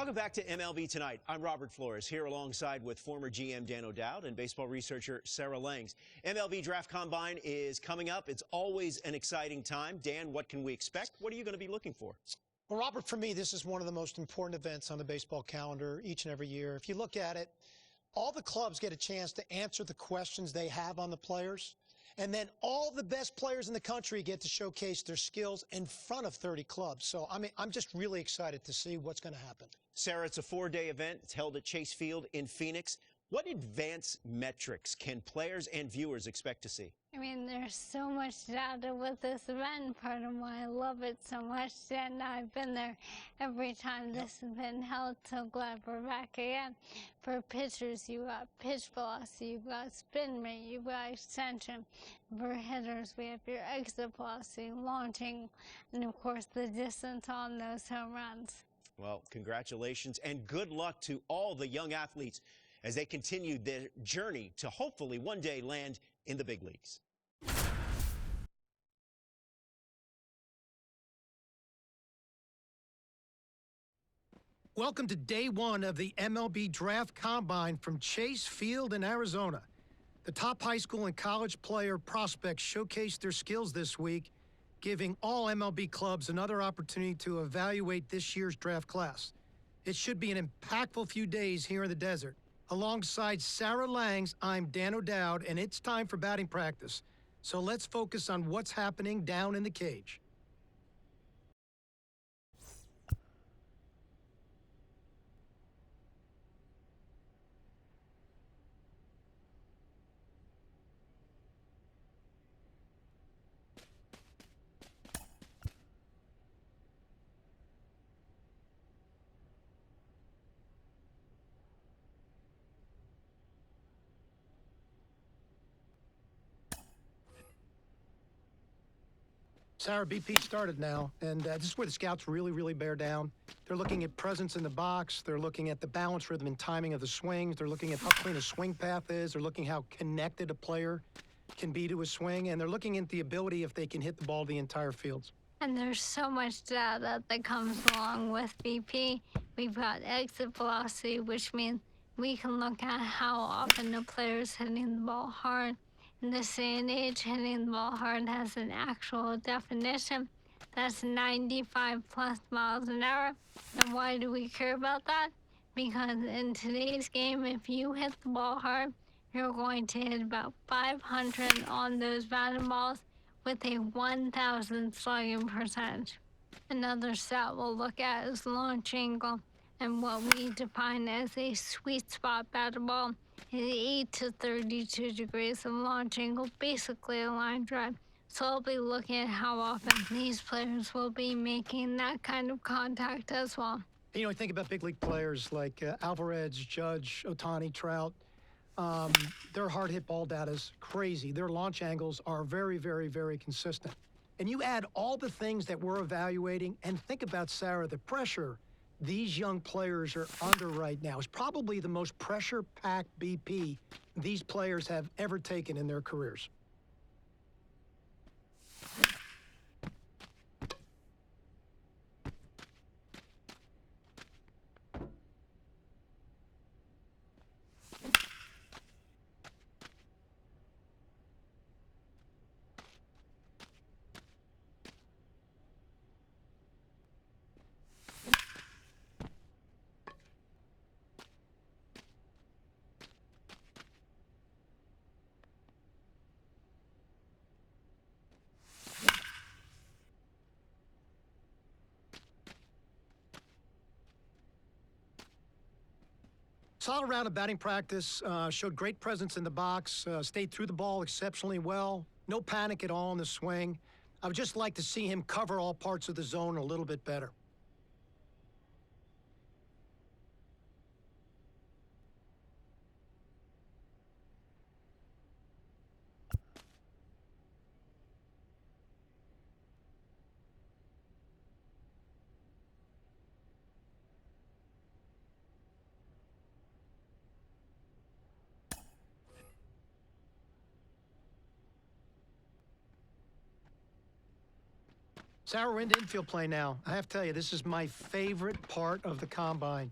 Welcome back to MLB Tonight. I'm Robert Flores, here alongside with former GM Dan O'Dowd and baseball researcher Sarah Langs. MLB Draft Combine is coming up. It's always an exciting time. Dan, what can we expect? What are you going to be looking for? Well, Robert, for me, this is one of the most important events on the baseball calendar each and every year. If you look at it, all the clubs get a chance to answer the questions they have on the players. And then all the best players in the country get to showcase their skills in front of 30 clubs. So, I'm just really excited to see what's going to happen. Sarah, it's a 4-day event. It's held at Chase Field in Phoenix. What advanced metrics can players and viewers expect to see? I mean, there's so much data with this event. Part of why I love it so much. And I've been there every time this has been held. So glad we're back again. For pitchers, you got pitch velocity, you've got spin rate, you've got extension. For hitters, we have your exit velocity, launching, and of course the distance on those home runs. Well, congratulations and good luck to all the young athletes as they continue their journey to hopefully one day land in the big leagues. Welcome to day one of the MLB Draft Combine from Chase Field in Arizona. The top high school and college player prospects showcased their skills this week, giving all MLB clubs another opportunity to evaluate this year's draft class. It should be an impactful few days here in the desert. Alongside Sarah Langs, I'm Dan O'Dowd, and it's time for batting practice. So let's focus on what's happening down in the cage. Sarah, BP started now, and this is where the scouts really bear down. They're looking at presence in the box. They're looking at the balance, rhythm, and timing of the swings. They're looking at how clean a swing path is. They're looking how connected a player can be to a swing, and they're looking at the ability if they can hit the ball to the entire fields. And there's so much data that comes along with BP. We've got exit velocity, which means we can look at how often the player's hitting the ball hard. In this day and age, hitting the ball hard has an actual definition. That's 95 plus miles an hour. And why do we care about that? Because in today's game, if you hit the ball hard, you're going to hit about 500 on those batted balls with a 1,000 slugging percentage. Another stat we'll look at is launch angle, and what we define as a sweet spot batted ball is 8 to 32 degrees of launch angle, basically a line drive. So I'll be looking at how often these players will be making that kind of contact as well. You know, I think about big league players like Alvarez, Judge, Ohtani, Trout. Their hard hit ball data is crazy. Their launch angles are very consistent. And you add all the things that we're evaluating, and think about, Sarah, the pressure these young players are under right now is probably the most pressure-packed BP these players have ever taken in their careers. Solid round of batting practice, showed great presence in the box, stayed through the ball exceptionally well, no panic at all in the swing. I would just like to see him cover all parts of the zone a little bit better. Sarah, we're into infield play now. I have to tell you, this is my favorite part of the combine.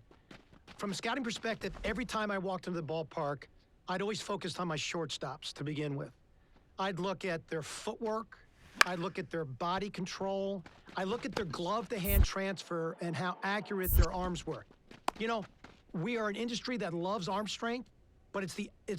From a scouting perspective, every time I walked into the ballpark, I'd always focused on my shortstops to begin with. I'd look at their footwork, I'd look at their body control, I look at their glove-to-hand transfer and how accurate their arms were. You know, we are an industry that loves arm strength, but it's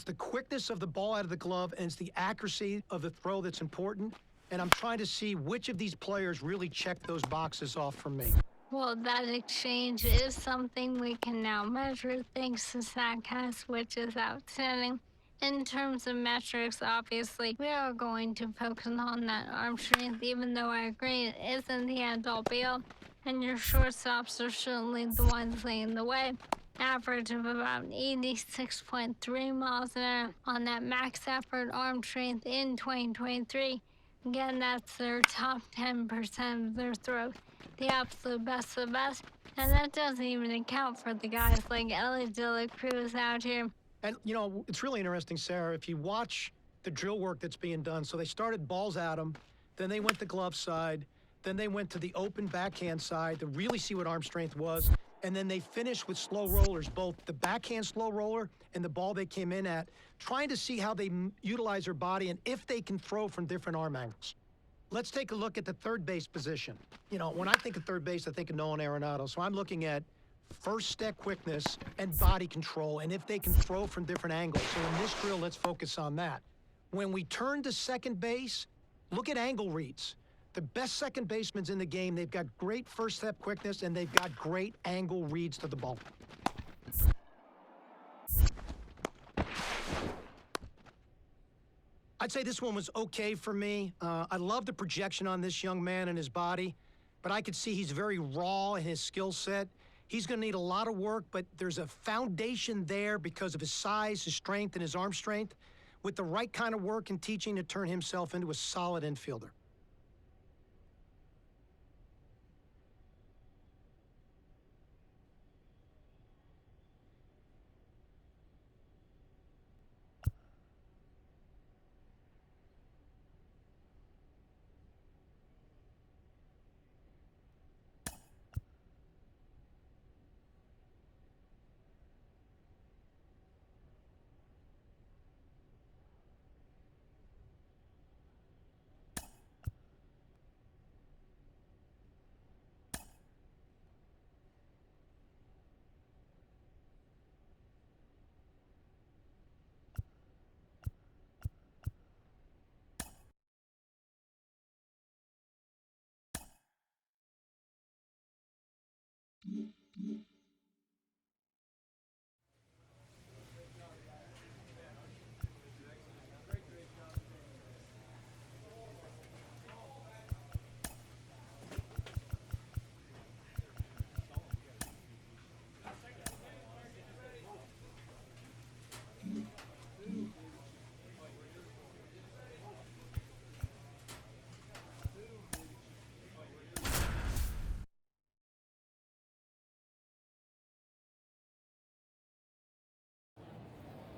the quickness of the ball out of the glove and it's the accuracy of the throw that's important. And I'm trying to see which of these players really check those boxes off for me. Well, that exchange is something we can now measure thanks to StatCast, which is outstanding. In terms of metrics, obviously, we are going to focus on that arm strength, even though I agree it isn't the end-all be-all, and your shortstops are certainly the ones leading the way. Average of about 86.3 miles an hour on that max effort arm strength in 2023. Again, that's their top 10% of their throws, the absolute best of the best, and that doesn't even account for the guys like Ellie De La Cruz out here. And, you know, it's really interesting, Sarah, if you watch the drill work that's being done. So they started balls at them, then they went to glove side, then they went to the open backhand side to really see what arm strength was, and then they finished with slow rollers, both the backhand slow roller and the ball they came in at, trying to see how they utilize their body and if they can throw from different arm angles. Let's take a look at the third base position. You know, when I think of third base, I think of Nolan Arenado. So I'm looking at first step quickness and body control, and if they can throw from different angles. So in this drill, let's focus on that. When we turn to second base, look at angle reads. The best second basemen in the game, they've got great first step quickness, and they've got great angle reads to the ball. I'd say this one was okay for me. I love the projection on this young man and his body, but I could see he's very raw in his skill set. He's going to need a lot of work, but there's a foundation there because of his size, his strength, and his arm strength, with the right kind of work and teaching to turn himself into a solid infielder.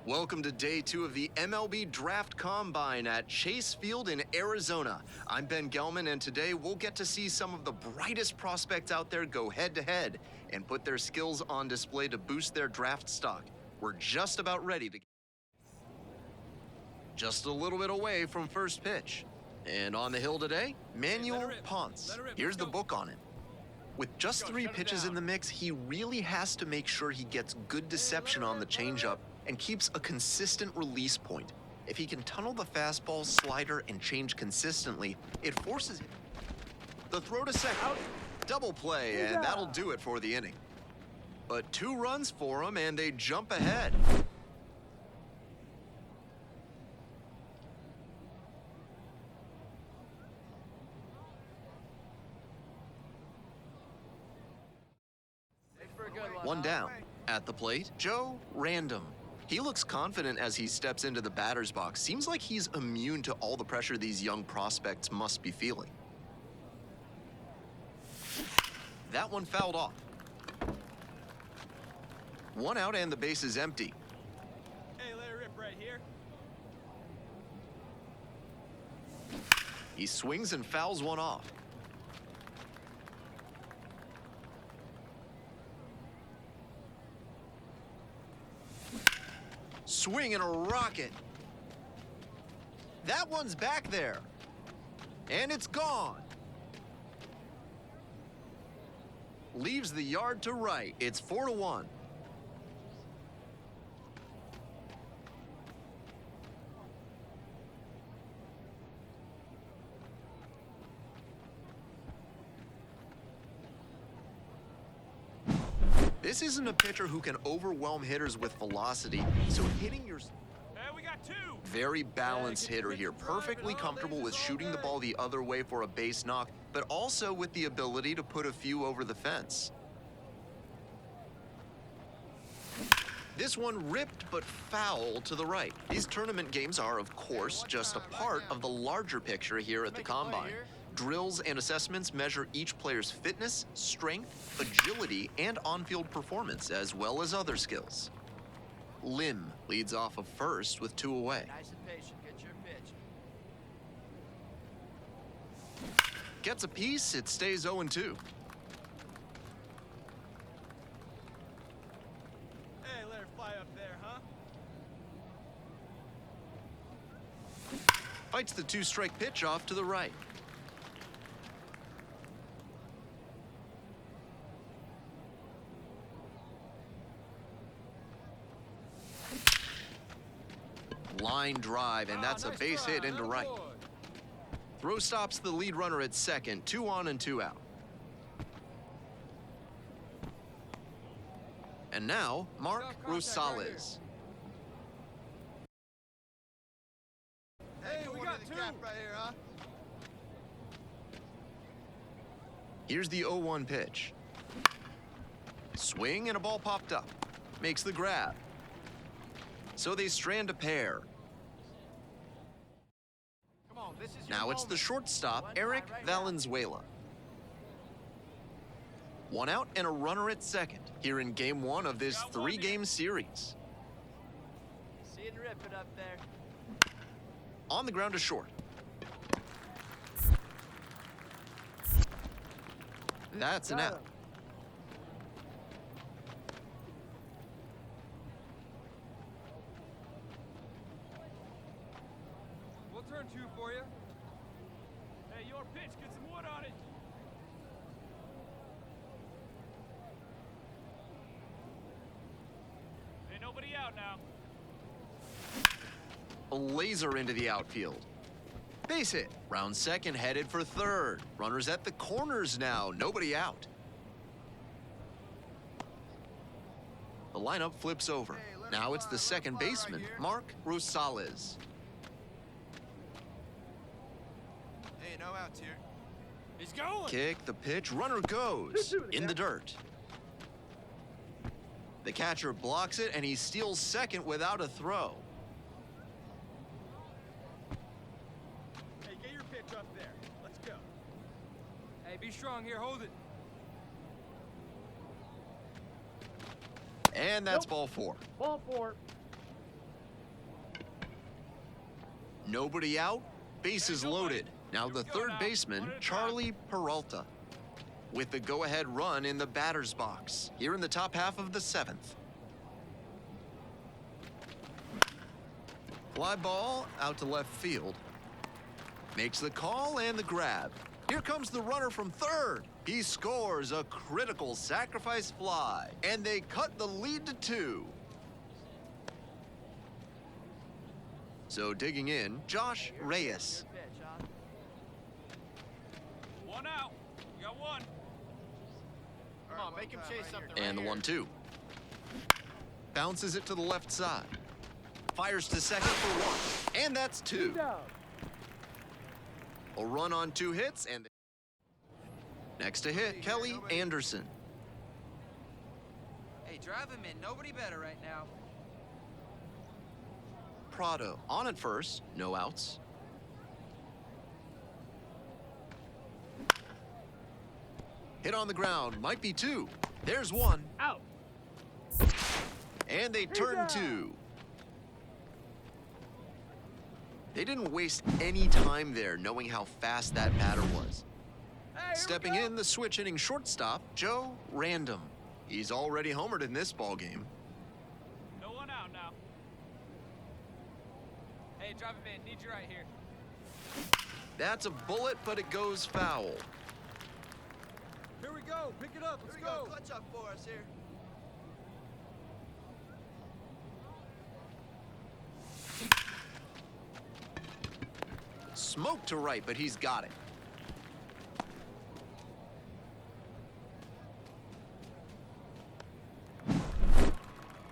Welcome to day 2 of the MLB Draft Combine at Chase Field in Arizona. I'm Ben Gelman, and today we'll get to see some of the brightest prospects out there go head-to-head and put their skills on display to boost their draft stock. We're just about ready to... Just a little bit away from first pitch. And on the hill today, Manuel Ponce. Here's the book on it. With just 3 pitches in the mix, he really has to make sure he gets good deception on the changeup and keeps a consistent release point. If he can tunnel the fastball, slider, and change consistently, it forces him. The throw to second, double play, and that'll do it for the inning. But 2 runs for him, and they jump ahead. One down. At the plate, Joe Random. He looks confident as he steps into the batter's box. Seems like he's immune to all the pressure these young prospects must be feeling. That one fouled off. 1 out and the base is empty. Hey, let it rip right here. He swings and fouls one off. swing and a rocket. That one's back there. And it's gone. Leaves the yard to right. It's 4-1. This isn't a pitcher who can overwhelm hitters with velocity, so hitting your... Hey, we got two. Very balanced hitter here, perfectly comfortable with shooting the ball the other way for a base knock, but also with the ability to put a few over the fence. This one ripped but foul to the right. These tournament games are, of course, just a part of the larger picture here at the Combine. Drills and assessments measure each player's fitness, strength, agility, and on-field performance, as well as other skills. Lim leads off of first with 2 away. Nice and patient. Get your pitch. Gets a piece, it stays 0-2. Hey, let her fly up there, huh? Fights the 2-strike pitch off to the right. Line drive, and that's a base hit into right. Throw stops the lead runner at second, 2 on and 2 out. And now, Mark Rosales. Hey, we got two. Right here, huh? Here's the 0-1 pitch. Swing and a ball popped up. Makes the grab. So they strand a pair. Come on, this is your Now it's the moment. shortstop, One Eric time right now. Valenzuela. 1 out and a runner at second here in game 1 of this 3-game series. See and rip it up there. On the ground to short. That's an out. We'll turn 2 for you. Hey, your pitch. Get some wood on it. Hey, nobody out now. A laser into the outfield. Base hit. Round second, headed for third. Runners at the corners now. Nobody out. The lineup flips over. Now it's the second baseman, Mark Rosales. Hey, no outs here. He's going. Kick, the pitch, runner goes in the dirt. The catcher blocks it, and he steals second without a throw. Hey, get your pitch up there. Let's go. Hey, be strong here. Hold it. And that's ball 4. Ball 4. Nobody out, bases loaded. Now the third baseman, Charlie Peralta, with the go-ahead run in the batter's box, here in the top half of the 7th. Fly ball out to left field. Makes the call and the grab. Here comes the runner from third. He scores a critical sacrifice fly, and they cut the lead to 2. So digging in, Josh Reyes. Your pitch, huh? 1 out. We got 1. Come on, make him chase something. And the right 1-2. Bounces it to the left side. Fires to second for 1. And that's 2. A run on 2 hits, and next to hit, Kelly Anderson. Hey, drive him in. Nobody better right now. Prado on at first, no outs. Hit on the ground, might be 2. There's 1. Out. And they turn 2. They didn't waste any time there, knowing how fast that batter was. Hey, Stepping in, the switch hitting shortstop, Joe Random. He's already homered in this ball game. No 1 out now. Hey, drive him in. Need you right here. That's a bullet, but it goes foul. Here we go. Pick it up. Let's go. Clutch up for us here. Smoke to right, but he's got it.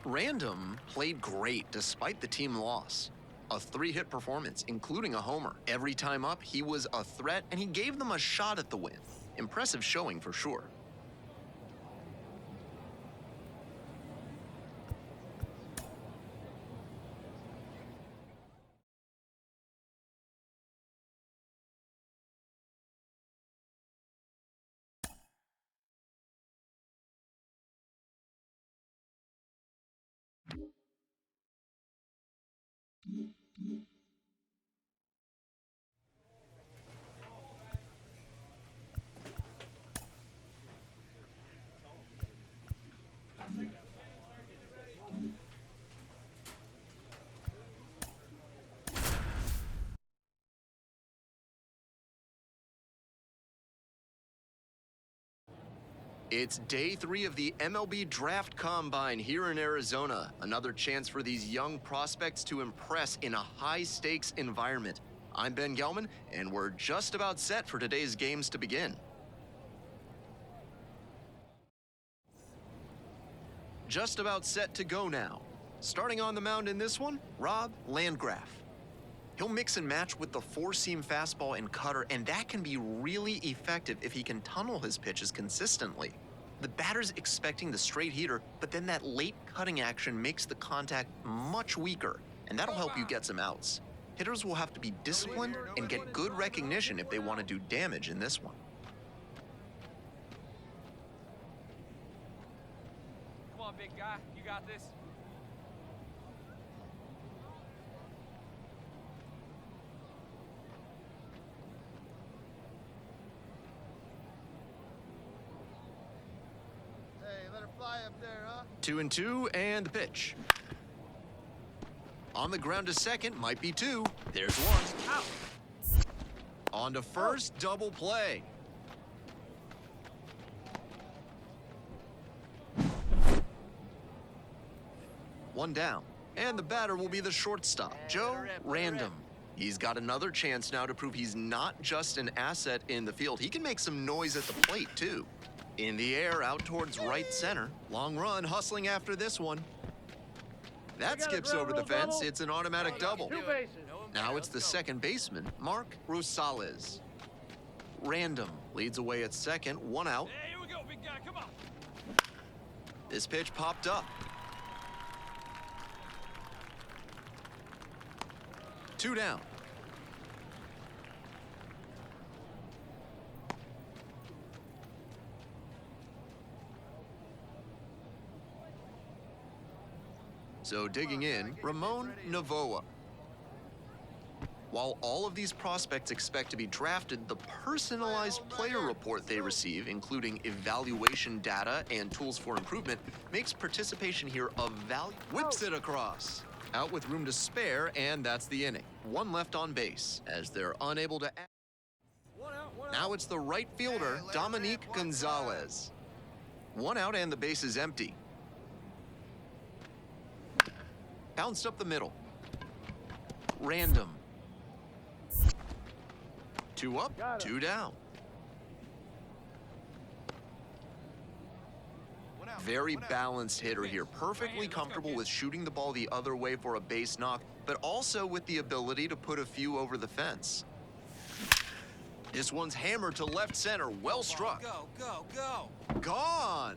Random played great despite the team loss. A 3-hit performance, including a homer. Every time up, he was a threat, and he gave them a shot at the win. Impressive showing for sure. It's day 3 of the MLB Draft Combine here in Arizona. Another chance for these young prospects to impress in a high-stakes environment. I'm Ben Gelman, and we're just about set for today's games to begin. Just about set to go now. Starting on the mound in this one, Rob Landgraf. He'll mix and match with the 4-seam fastball and cutter, and that can be really effective if he can tunnel his pitches consistently. The batter's expecting the straight heater, but then that late cutting action makes the contact much weaker, and that'll help you get some outs. Hitters will have to be disciplined and get good recognition if they want to do damage in this one. Come on, big guy. You got this. Hey, let her fly up there, huh? 2-2, and the pitch. On the ground to second, might be 2. There's 1. Out. On to first, double play. One down, and the batter will be the shortstop, Joe Random. He's got another chance now to prove he's not just an asset in the field. He can make some noise at the plate, too. In the air, out towards right center. Long run, hustling after this one. That skips over the fence. It's an automatic double. Now it's the second baseman, Mark Rosales. Random leads away at second, 1 out. Hey, here we go, big guy. Come on. This pitch popped up. 2 down. So digging in, Ramon Novoa. While all of these prospects expect to be drafted, the personalized player report they receive, including evaluation data and tools for improvement, makes participation here of value. Whips it across. Out with room to spare, and that's the inning. 1 left on base, as they're unable to add. Now it's the right fielder, Dominique Gonzalez. 1 out and the base is empty. Bounced up the middle. Random. 2 up, 2 down. Very balanced hitter here, perfectly comfortable with shooting the ball the other way for a base knock, but also with the ability to put a few over the fence. This one's hammered to left center, well struck. Go, go, go. Gone!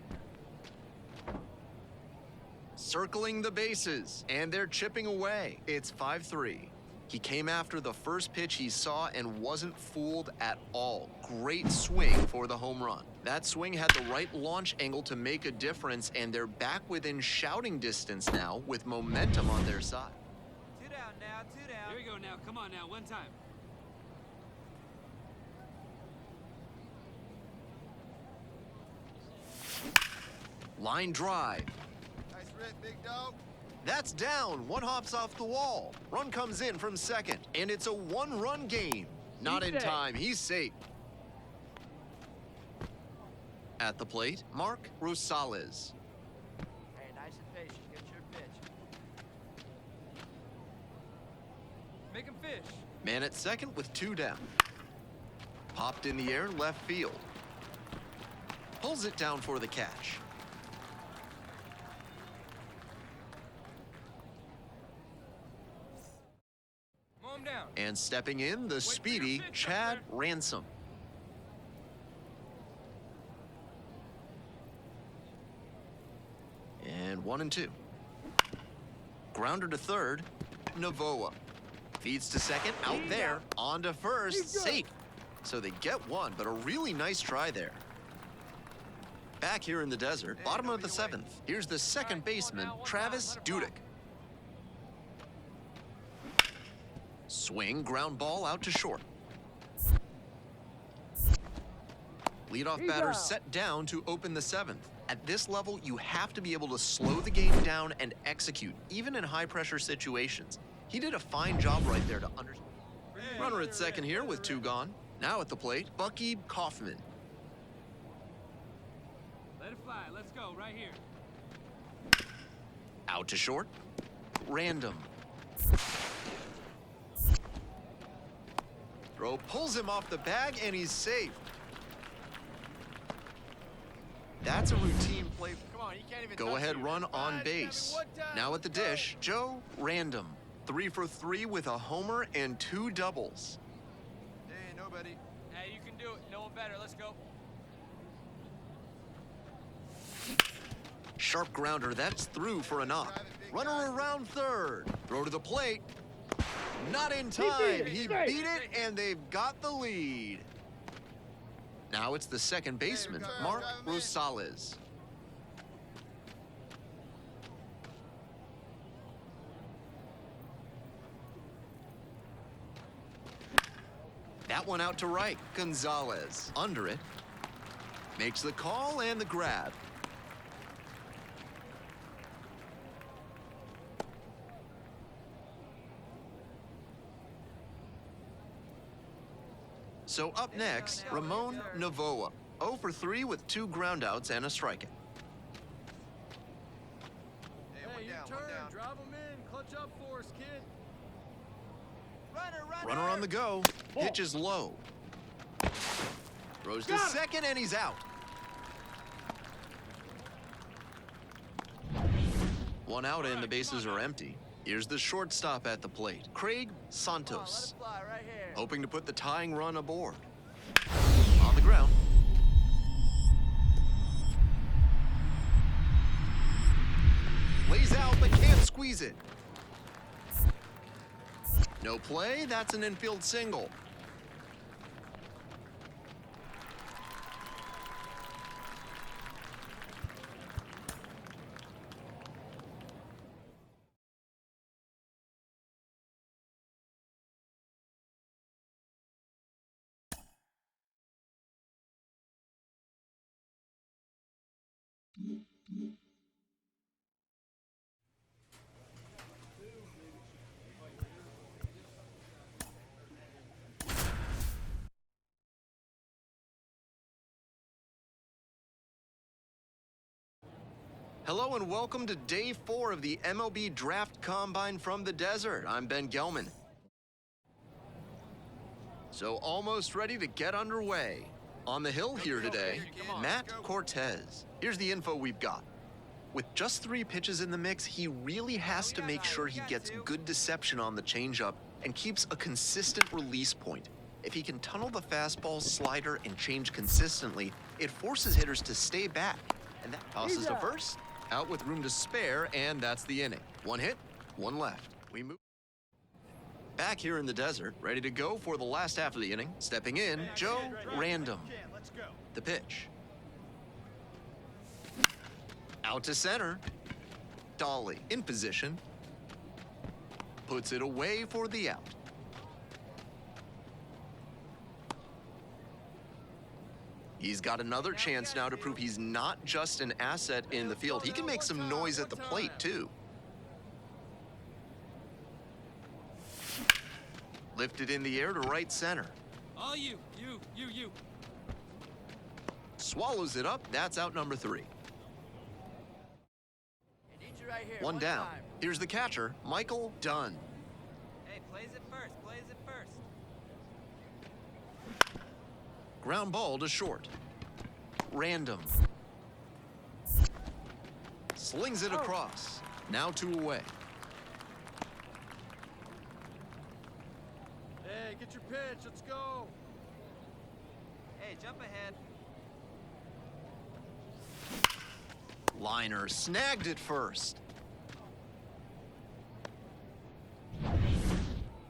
Circling the bases, and they're chipping away. It's 5-3. He came after the first pitch he saw and wasn't fooled at all. Great swing for the home run. That swing had the right launch angle to make a difference, and they're back within shouting distance now with momentum on their side. 2 down now, 2 down. Here we go now. Come on now, one time. Line drive. Nice rip, big dog. That's down. One hops off the wall. Run comes in from second, and it's a one-run game. Not in time. He's safe. At the plate, Mark Rosales. Hey, nice and patient. Get your pitch. Make him fish. Man at second with 2 down. Popped in the air, left field. Pulls it down for the catch. Mow him down. And stepping in, the speedy Chad Ransom. And 1-2. Grounder to third, Novoa. Feeds to second, out there, on to first, safe. So they get one, but a really nice try there. Back here in the desert, bottom of the 7th. Here's the second baseman, Travis Dudek. Swing, ground ball out to short. Leadoff batter set down to open the 7th. At this level, you have to be able to slow the game down and execute, even in high-pressure situations. He did a fine job right there to understand. Runner at second here with 2 gone. Now at the plate, Bucky Kaufman. Let it fly. Let's go. Right here. Out to short. Random. Throw pulls him off the bag, and he's safe. That's a routine play. Come on, he can't even Go touch ahead, you. run on base. Now at the dish, Joe Random. 3 for 3 with a homer and 2 doubles. Hey, nobody. Hey, you can do it. No one better. Let's go. Sharp grounder, that's through for a knock. Runner around third. Throw to the plate. Not in time. He beat it, and they've got the lead. Now it's the second baseman, Mark Rosales. That one out to right. Gonzalez under it. Makes the call and the grab. So up next, Ramon Novoa. 0 for 3 with 2 groundouts and a strikeout. Hey, your turn. Drive him in. Clutch up for us, kid. Runner on the go. Pitch is low. Throws to second, and he's out. One out, and the bases are empty. Here's the shortstop at the plate, Craig Santos. Fly right here. Hoping to put the tying run aboard. On the ground. Lays out, but can't squeeze it. No play, that's an infield single. Hello and welcome to Day 4 of the MLB Draft Combine from the Desert. I'm Ben Gelman. So almost ready to get underway. On the hill here today, Matt Cortez. Here's the info we've got. With just 3 pitches in the mix, he really has to make sure he gets good deception on the changeup and keeps a consistent release point. If he can tunnel the fastball, slider, and change consistently, it forces hitters to stay back. And that tosses to first. Out with room to spare, and that's the inning. 1 hit, 1 left. We move. Back here in the desert, ready to go for the last half of the inning. Stepping in, Joe Random. Let's go. The pitch. Out to center. Dolly in position. Puts it away for the out. He's got another chance now to prove he's not just an asset in the field. He can make some noise at the plate, too. Lifted in the air to right center. All you. Swallows it up. That's out number 3. Need you right here. One down. Time. Here's the catcher, Michael Dunn. Hey, plays it first. Ground ball to short. Random. Slings it across. Now 2 away. Hey, get your pitch. Let's go. Hey, jump ahead. Liner snagged it first.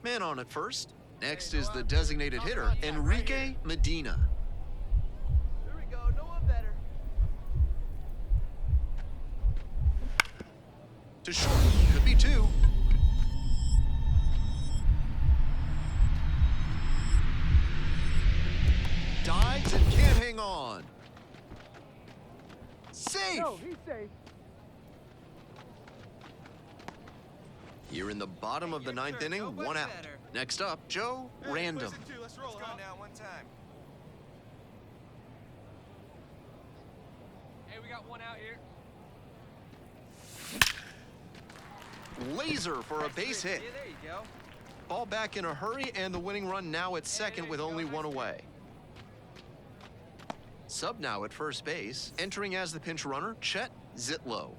Man on at first. Next is the designated hitter, Enrique Medina. Here we go. No one better. To short. Could be 2. Dives and can't hang on. Safe! No, he's safe. Here in the bottom of the 9th inning, Nobody 1 out. better. Next up, Joe Random. Let's roll. Let's go now, one time. Hey, we got 1 out here. Laser for a base hit. Yeah, there you go. Ball back in a hurry, and the winning run now at second with only 1 away. Sub now at first base, entering as the pinch runner, Chet Zitlow.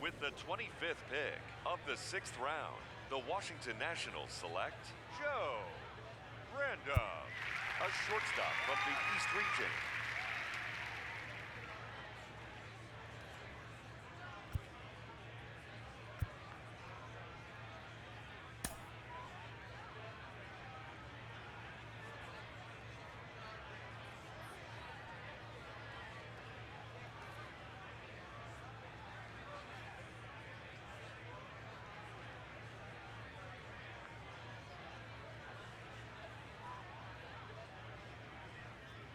With the 25th pick of the 6th round, the Washington Nationals select Joe Random, a shortstop from the East region.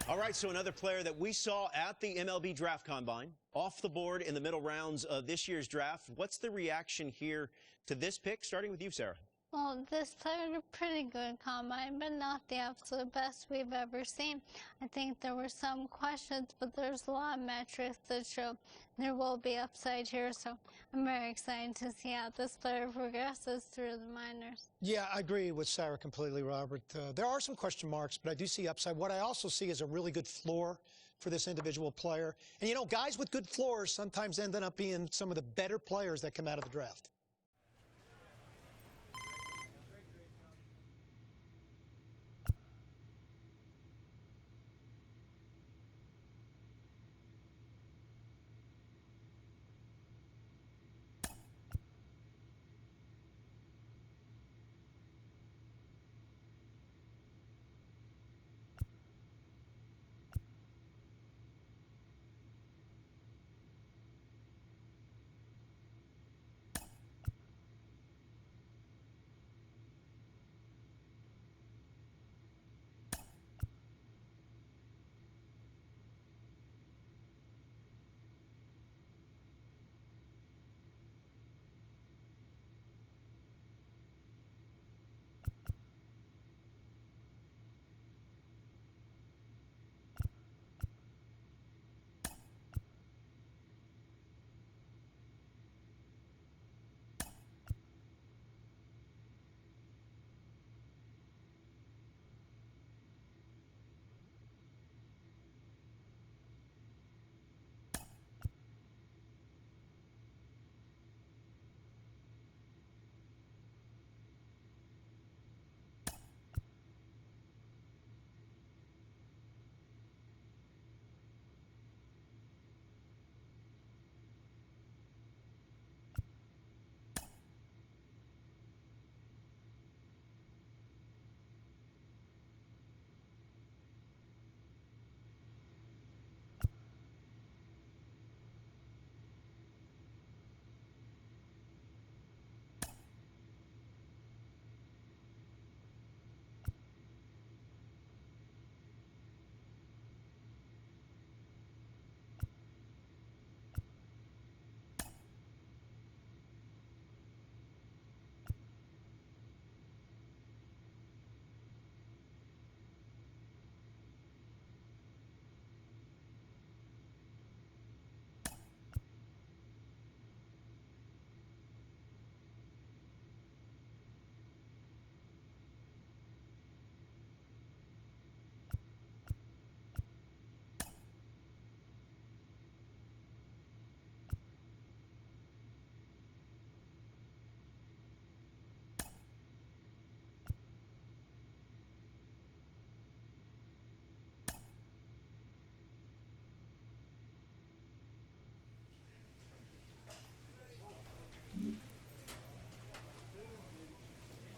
All right, so another player that we saw at the MLB Draft Combine, off the board in the middle rounds of this year's draft. What's the reaction here to this pick? Starting with you, Sarah. Well, this played a pretty good combine, but not the absolute best we've ever seen. I think there were some questions, but there's a lot of metrics that show there will be upside here. So I'm very excited to see how this player progresses through the minors. Yeah, I agree with Sarah completely, Robert. There are some question marks, but I do see upside. What I also see is a really good floor for this individual player. And, you know, guys with good floors sometimes end up being some of the better players that come out of the draft.